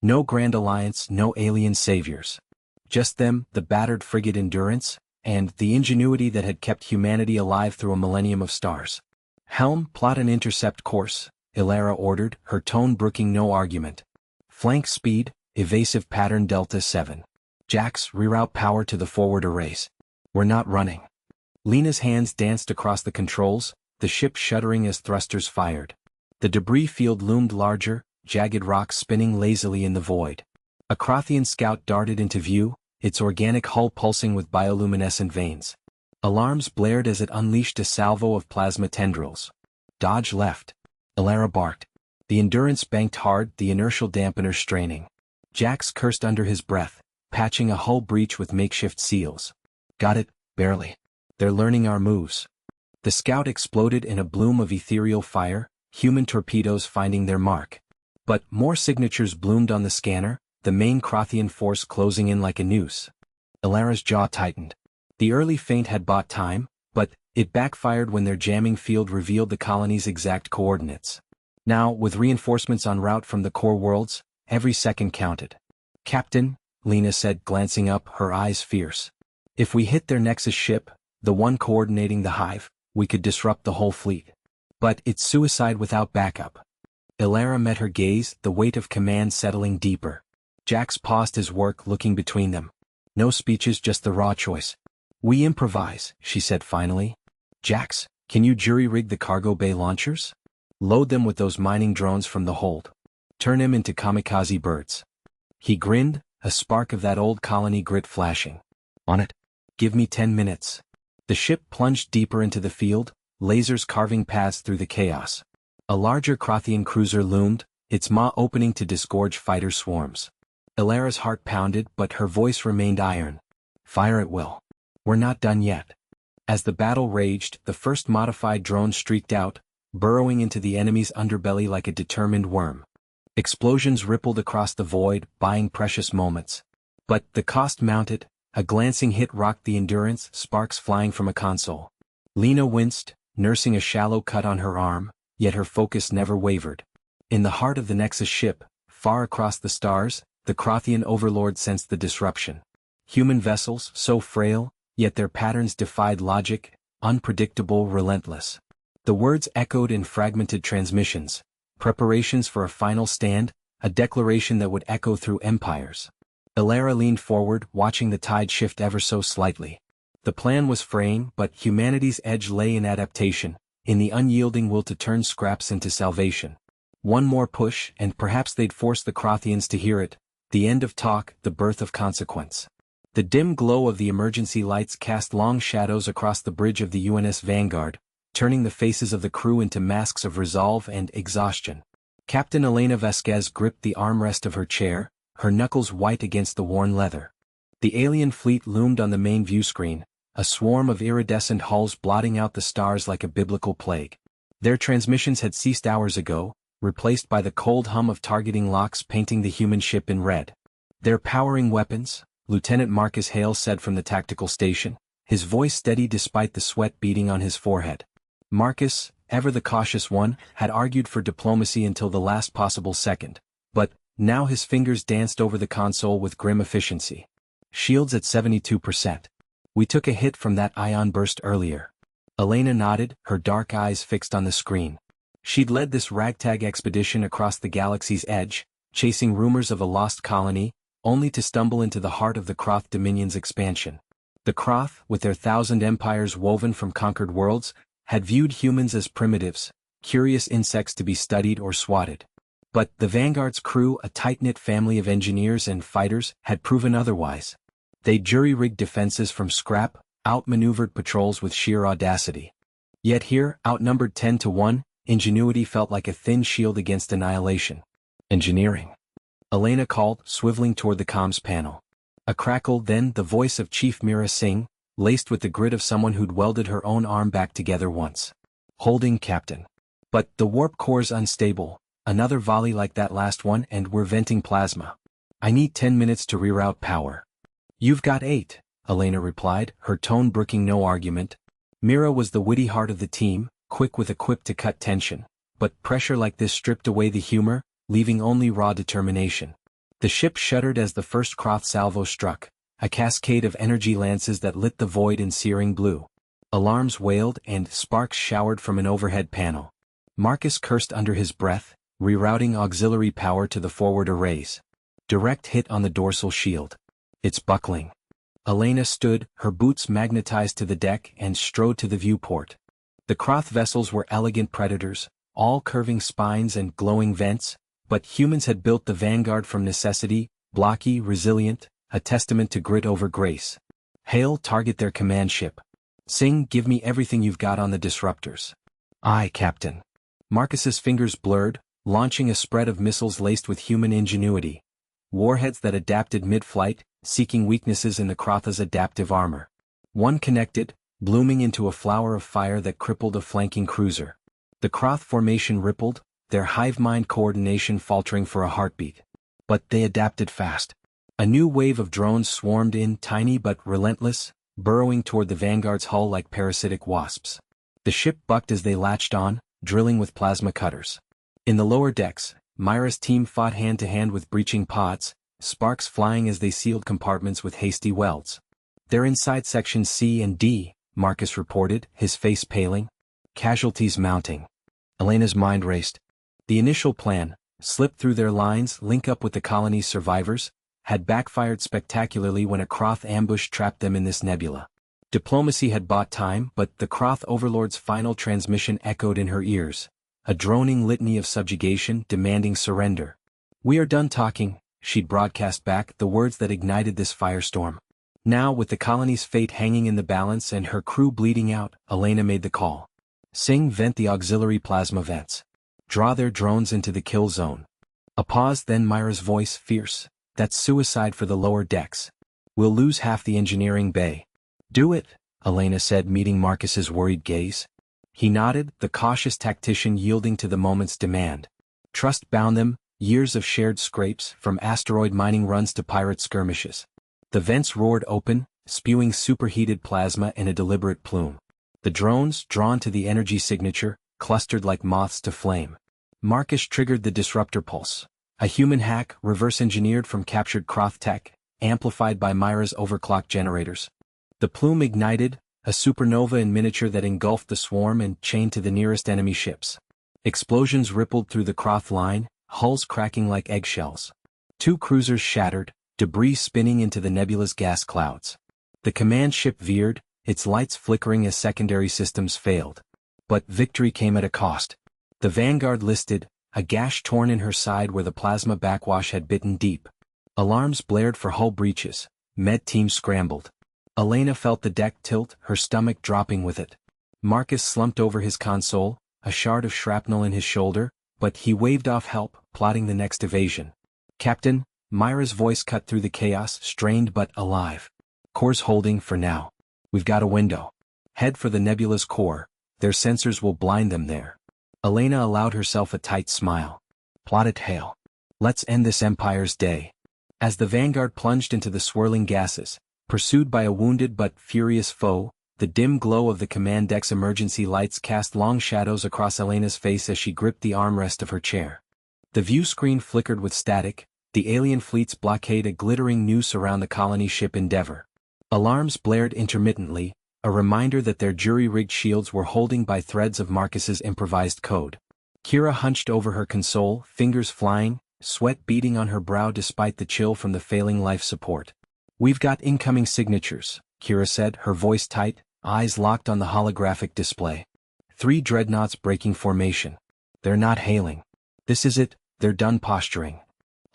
No grand alliance, no alien saviors. Just them, the battered frigate Endurance, and the ingenuity that had kept humanity alive through a millennium of stars." "Helm, plot an intercept course," Ilara ordered, her tone brooking no argument. "Flank speed, evasive pattern Delta 7. Jax, reroute power to the forward arrays. We're not running." Lena's hands danced across the controls, the ship shuddering as thrusters fired. The debris field loomed larger, jagged rocks spinning lazily in the void. A Crothian scout darted into view, its organic hull pulsing with bioluminescent veins. Alarms blared as it unleashed a salvo of plasma tendrils. "Dodge left," Ilara barked. The Endurance banked hard, the inertial dampener straining. Jax cursed under his breath, patching a hull breach with makeshift seals. "Got it, barely." They're learning our moves. The scout exploded in a bloom of ethereal fire, human torpedoes finding their mark. But more signatures bloomed on the scanner, the main Crothian force closing in like a noose. Ilara's jaw tightened. The early feint had bought time, but it backfired when their jamming field revealed the colony's exact coordinates. Now, with reinforcements en route from the core worlds, every second counted. "Captain," Lena said, glancing up, her eyes fierce. "If we hit their Nexus ship, the one coordinating the hive, we could disrupt the whole fleet. But it's suicide without backup." Ilara met her gaze, the weight of command settling deeper. Jax paused his work, looking between them. No speeches, just the raw choice. "We improvise," she said finally. "Jax, can you jury-rig the cargo bay launchers? Load them with those mining drones from the hold. Turn them into kamikaze birds." He grinned, a spark of that old colony grit flashing. "On it. Give me 10 minutes." The ship plunged deeper into the field, lasers carving paths through the chaos. A larger Crothian cruiser loomed, its maw opening to disgorge fighter swarms. Ilara's heart pounded, but her voice remained iron. "Fire at will. We're not done yet." As the battle raged, the first modified drone streaked out, burrowing into the enemy's underbelly like a determined worm. Explosions rippled across the void, buying precious moments. But the cost mounted. A glancing hit rocked the Endurance, sparks flying from a console. Lena winced, nursing a shallow cut on her arm, yet her focus never wavered. In the heart of the Nexus ship, far across the stars, the Crothian overlord sensed the disruption. Human vessels, so frail, yet their patterns defied logic, unpredictable, relentless. The words echoed in fragmented transmissions, preparations for a final stand, a declaration that would echo through empires. Ilara leaned forward, watching the tide shift ever so slightly. The plan was fraying, but humanity's edge lay in adaptation, in the unyielding will to turn scraps into salvation. One more push, and perhaps they'd force the Crothians to hear it. The end of talk, the birth of consequence. The dim glow of the emergency lights cast long shadows across the bridge of the UNS Vanguard, turning the faces of the crew into masks of resolve and exhaustion. Captain Elena Vasquez gripped the armrest of her chair, her knuckles white against the worn leather. The alien fleet loomed on the main viewscreen, a swarm of iridescent hulls blotting out the stars like a biblical plague. Their transmissions had ceased hours ago, replaced by the cold hum of targeting locks painting the human ship in red. "They're powering weapons," Lieutenant Marcus Hale said from the tactical station, his voice steady despite the sweat beading on his forehead. Marcus, ever the cautious one, had argued for diplomacy until the last possible second, but now his fingers danced over the console with grim efficiency. "Shields at 72%. We took a hit from that ion burst earlier." Elena nodded, her dark eyes fixed on the screen. She'd led this ragtag expedition across the galaxy's edge, chasing rumors of a lost colony, only to stumble into the heart of the Croth Dominion's expansion. The Croth, with their 1,000 empires woven from conquered worlds, had viewed humans as primitives, curious insects to be studied or swatted. But the Vanguard's crew, a tight-knit family of engineers and fighters, had proven otherwise. They jury-rigged defenses from scrap, outmaneuvered patrols with sheer audacity. Yet here, outnumbered 10-1, ingenuity felt like a thin shield against annihilation. "Engineering," Elena called, swiveling toward the comms panel. A crackle, then the voice of Chief Mira Singh, laced with the grit of someone who'd welded her own arm back together once. "Holding, Captain. But the warp core's unstable. Another volley like that last one and we're venting plasma. I need 10 minutes to reroute power." "You've got 8, Elena replied, her tone brooking no argument. Mira was the witty heart of the team, quick with a quip to cut tension, but pressure like this stripped away the humor, leaving only raw determination. The ship shuddered as the first Croth salvo struck, a cascade of energy lances that lit the void in searing blue. Alarms wailed and sparks showered from an overhead panel. Marcus cursed under his breath, rerouting auxiliary power to the forward arrays. Direct hit on the dorsal shield. "It's buckling." Elena stood, her boots magnetized to the deck, and strode to the viewport. The Croth vessels were elegant predators, all curving spines and glowing vents, but humans had built the Vanguard from necessity, blocky, resilient, a testament to grit over grace. "Hale, target their command ship. Singh, give me everything you've got on the disruptors." "Aye, Captain." Marcus's fingers blurred, launching a spread of missiles laced with human ingenuity. Warheads that adapted mid-flight, seeking weaknesses in the Crotha's adaptive armor. One connected, blooming into a flower of fire that crippled a flanking cruiser. The Kroth formation rippled, their hive-mind coordination faltering for a heartbeat. But they adapted fast. A new wave of drones swarmed in, tiny but relentless, burrowing toward the Vanguard's hull like parasitic wasps. The ship bucked as they latched on, drilling with plasma cutters. In the lower decks, Myra's team fought hand-to-hand with breaching pods, sparks flying as they sealed compartments with hasty welds. "They're inside sections C and D," Marcus reported, his face paling. "Casualties mounting." Elena's mind raced. The initial plan, slip through their lines, link up with the colony's survivors, had backfired spectacularly when a Kroth ambush trapped them in this nebula. Diplomacy had bought time, but the Kroth overlord's final transmission echoed in her ears, a droning litany of subjugation demanding surrender. "We are done talking," she'd broadcast back, the words that ignited this firestorm. Now, with the colony's fate hanging in the balance and her crew bleeding out, Elena made the call. "Sing, vent the auxiliary plasma vents. Draw their drones into the kill zone." A pause, then Myra's voice, fierce. "That's suicide for the lower decks. We'll lose half the engineering bay." "Do it," Elena said, meeting Marcus's worried gaze. He nodded, the cautious tactician yielding to the moment's demand. Trust bound them, years of shared scrapes, from asteroid mining runs to pirate skirmishes. The vents roared open, spewing superheated plasma in a deliberate plume. The drones, drawn to the energy signature, clustered like moths to flame. Marcus triggered the disruptor pulse. A human hack, reverse-engineered from captured Kroth tech, amplified by Myra's overclocked generators. The plume ignited, a supernova in miniature that engulfed the swarm and chained to the nearest enemy ships. Explosions rippled through the Kroth line, hulls cracking like eggshells. 2 cruisers shattered, debris spinning into the nebula's gas clouds. The command ship veered, its lights flickering as secondary systems failed. But victory came at a cost. The Vanguard listed, a gash torn in her side where the plasma backwash had bitten deep. Alarms blared for hull breaches. Med teams scrambled. Elena felt the deck tilt, her stomach dropping with it. Marcus slumped over his console, a shard of shrapnel in his shoulder, but he waved off help, plotting the next evasion. "Captain," Myra's voice cut through the chaos, strained but alive. "Core's holding for now. We've got a window. Head for the nebula's core, their sensors will blind them there." Elena allowed herself a tight smile. "Plot it, Hale. Let's end this Empire's day." As the Vanguard plunged into the swirling gases, pursued by a wounded but furious foe, the dim glow of the command deck's emergency lights cast long shadows across Elena's face as she gripped the armrest of her chair. The view screen flickered with static, the alien fleet's blockade a glittering noose around the colony ship Endeavor. Alarms blared intermittently, a reminder that their jury-rigged shields were holding by threads of Marcus's improvised code. Kira hunched over her console, fingers flying, sweat beading on her brow despite the chill from the failing life support. "We've got incoming signatures," Kira said, her voice tight, eyes locked on the holographic display. 3 dreadnoughts breaking formation. "They're not hailing. This is it, they're done posturing."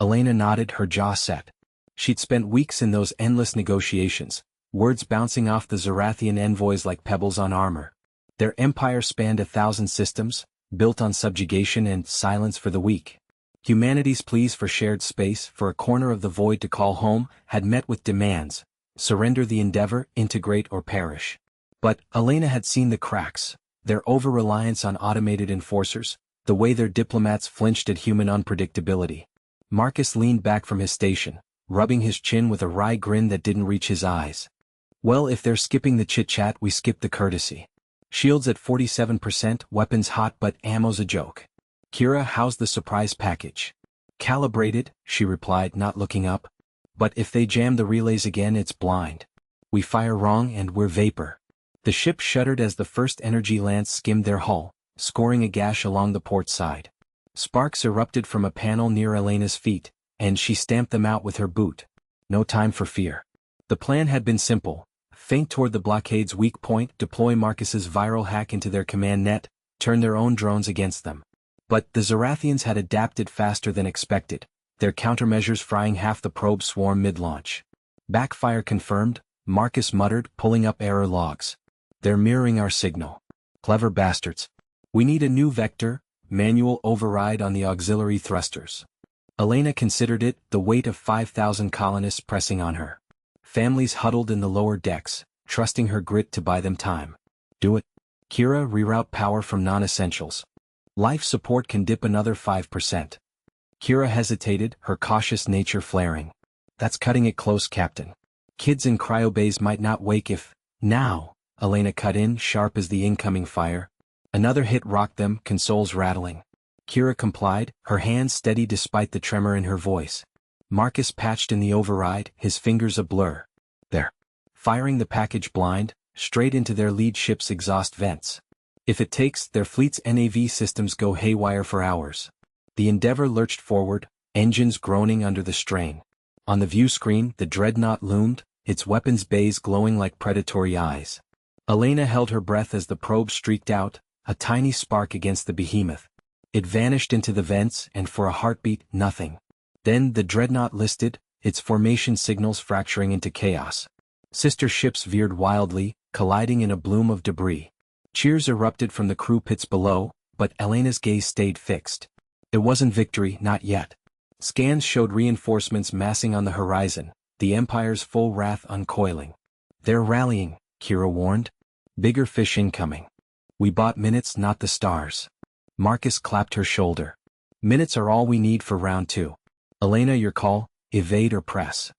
Elena nodded, her jaw set. She'd spent weeks in those endless negotiations, words bouncing off the Zarathian envoys like pebbles on armor. Their empire spanned 1,000 systems, built on subjugation and silence for the weak. Humanity's pleas for shared space, for a corner of the void to call home, had met with demands: surrender the Endeavor, integrate or perish. But Elena had seen the cracks, their over-reliance on automated enforcers, the way their diplomats flinched at human unpredictability. Marcus leaned back from his station, rubbing his chin with a wry grin that didn't reach his eyes. "Well, if they're skipping the chit-chat, we skip the courtesy. Shields at 47%, weapons hot but ammo's a joke." "Kira, how's the surprise package?" "Calibrated," she replied, not looking up. "But if they jam the relays again, it's blind. We fire wrong and we're vapor." The ship shuddered as the first energy lance skimmed their hull, scoring a gash along the port side. Sparks erupted from a panel near Elena's feet, and she stamped them out with her boot. No time for fear. The plan had been simple: feint toward the blockade's weak point, deploy Marcus's viral hack into their command net, turn their own drones against them. But the Zarathians had adapted faster than expected, their countermeasures frying half the probe swarm mid-launch. "Backfire confirmed," Marcus muttered, pulling up error logs. "They're mirroring our signal. Clever bastards. We need a new vector, manual override on the auxiliary thrusters." Elena considered it, the weight of 5,000 colonists pressing on her. Families huddled in the lower decks, trusting her grit to buy them time. Do it. Kira, reroute power from non-essentials. Life support can dip another 5%. Kira hesitated, her cautious nature flaring. That's cutting it close, Captain. Kids in cryobays might not wake if... Now, Elena cut in, sharp as the incoming fire. Another hit rocked them, consoles rattling. Kira complied, her hands steady despite the tremor in her voice. Marcus patched in the override, his fingers a blur. There. Firing the package blind, straight into their lead ship's exhaust vents. If it takes, their fleet's NAV systems go haywire for hours. The Endeavour lurched forward, engines groaning under the strain. On the view screen, the dreadnought loomed, its weapons bays glowing like predatory eyes. Elena held her breath as the probe streaked out, a tiny spark against the behemoth. It vanished into the vents, and for a heartbeat, nothing. Then the dreadnought listed, its formation signals fracturing into chaos. Sister ships veered wildly, colliding in a bloom of debris. Cheers erupted from the crew pits below, but Elena's gaze stayed fixed. It wasn't victory, not yet. Scans showed reinforcements massing on the horizon, the Empire's full wrath uncoiling. They're rallying, Kira warned. Bigger fish incoming. We bought minutes, not the stars. Marcus clapped her shoulder. Minutes are all we need for round 2. Elena, your call, evade or press.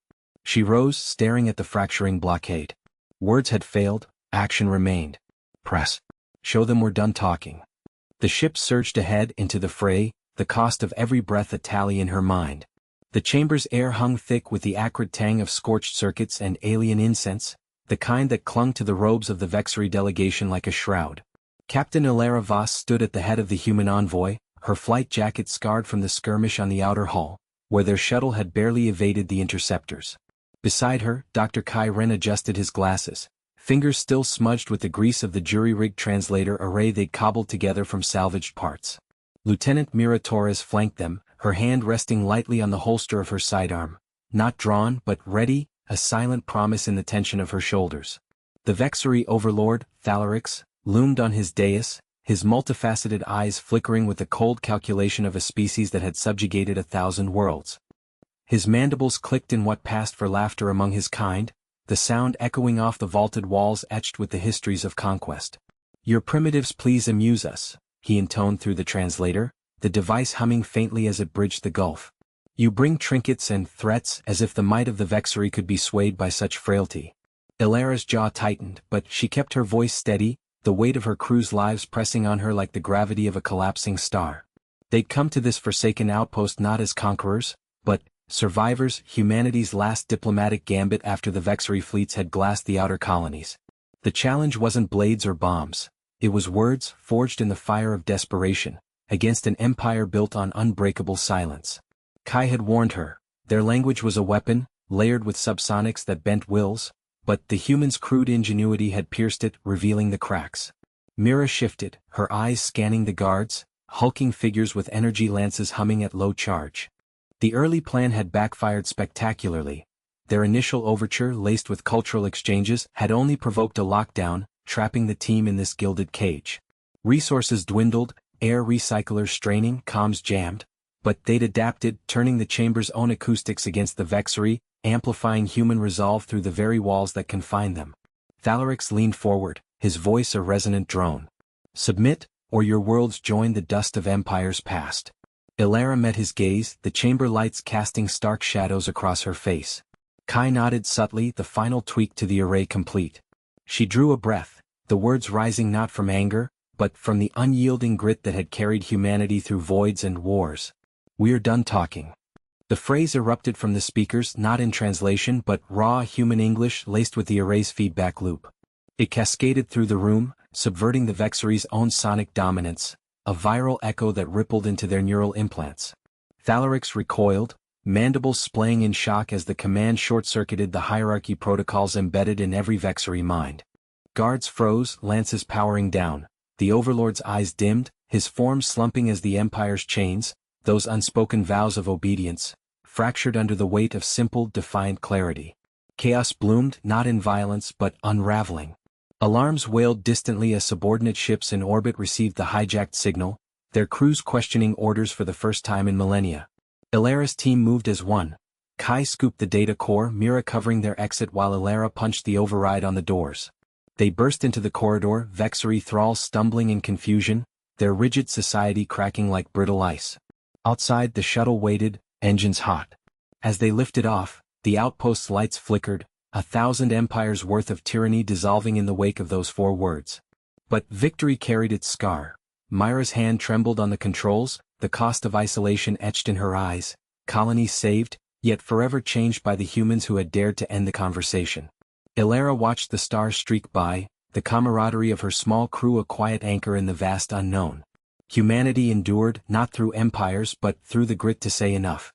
She rose, staring at the fracturing blockade. Words had failed, action remained. Press. Show them we're done talking. The ship surged ahead into the fray, the cost of every breath a tally in her mind. The chamber's air hung thick with the acrid tang of scorched circuits and alien incense, the kind that clung to the robes of the Vexery delegation like a shroud. Captain Ilara Voss stood at the head of the human envoy, her flight jacket scarred from the skirmish on the outer hull, where their shuttle had barely evaded the interceptors. Beside her, Dr. Kai Ren adjusted his glasses, fingers still smudged with the grease of the jury-rigged translator array they'd cobbled together from salvaged parts. Lieutenant Mira Torres flanked them, her hand resting lightly on the holster of her sidearm. Not drawn, but ready, a silent promise in the tension of her shoulders. The Vexery overlord, Thalarix, loomed on his dais, his multifaceted eyes flickering with the cold calculation of a species that had subjugated 1,000 worlds. His mandibles clicked in what passed for laughter among his kind, the sound echoing off the vaulted walls etched with the histories of conquest. Your primitives please amuse us, he intoned through the translator, the device humming faintly as it bridged the gulf. You bring trinkets and threats as if the might of the Vexery could be swayed by such frailty. Ilara's jaw tightened, but she kept her voice steady, the weight of her crew's lives pressing on her like the gravity of a collapsing star. They'd come to this forsaken outpost not as conquerors, but survivors, humanity's last diplomatic gambit after the Vexery fleets had glassed the outer colonies. The challenge wasn't blades or bombs. It was words, forged in the fire of desperation, against an empire built on unbreakable silence. Kai had warned her, their language was a weapon, layered with subsonics that bent wills, but the humans' crude ingenuity had pierced it, revealing the cracks. Mira shifted, her eyes scanning the guards, hulking figures with energy lances humming at low charge. The early plan had backfired spectacularly. Their initial overture, laced with cultural exchanges, had only provoked a lockdown, trapping the team in this gilded cage. Resources dwindled, air recyclers straining, comms jammed, but they'd adapted, turning the chamber's own acoustics against the Vexery, amplifying human resolve through the very walls that confined them. Thalarix leaned forward, his voice a resonant drone. Submit, or your worlds join the dust of empires past. Ilara met his gaze, the chamber lights casting stark shadows across her face. Kai nodded subtly, the final tweak to the array complete. She drew a breath, the words rising not from anger, but from the unyielding grit that had carried humanity through voids and wars. We're done talking. The phrase erupted from the speakers, not in translation but raw human English laced with the array's feedback loop. It cascaded through the room, subverting the Vexery's own sonic dominance, a viral echo that rippled into their neural implants. Thalarix recoiled, mandibles splaying in shock as the command short-circuited the hierarchy protocols embedded in every Vexery mind. Guards froze, lances powering down, the Overlord's eyes dimmed, his form slumping as the Empire's chains, those unspoken vows of obedience, fractured under the weight of simple, defiant clarity. Chaos bloomed, not in violence but unraveling. Alarms wailed distantly as subordinate ships in orbit received the hijacked signal, their crews questioning orders for the first time in millennia. Ilara's team moved as one, Kai scooped the data core, Mira covering their exit while Ilara punched the override on the doors. They burst into the corridor, Vexery thralls stumbling in confusion, their rigid society cracking like brittle ice. Outside the shuttle waited, engines hot. As they lifted off, the outpost's lights flickered, 1,000 empires worth of tyranny dissolving in the wake of those 4 words. But victory carried its scar. Myra's hand trembled on the controls, the cost of isolation etched in her eyes, colonies saved, yet forever changed by the humans who had dared to end the conversation. Ilara watched the stars streak by, the camaraderie of her small crew a quiet anchor in the vast unknown. Humanity endured, not through empires but through the grit to say enough.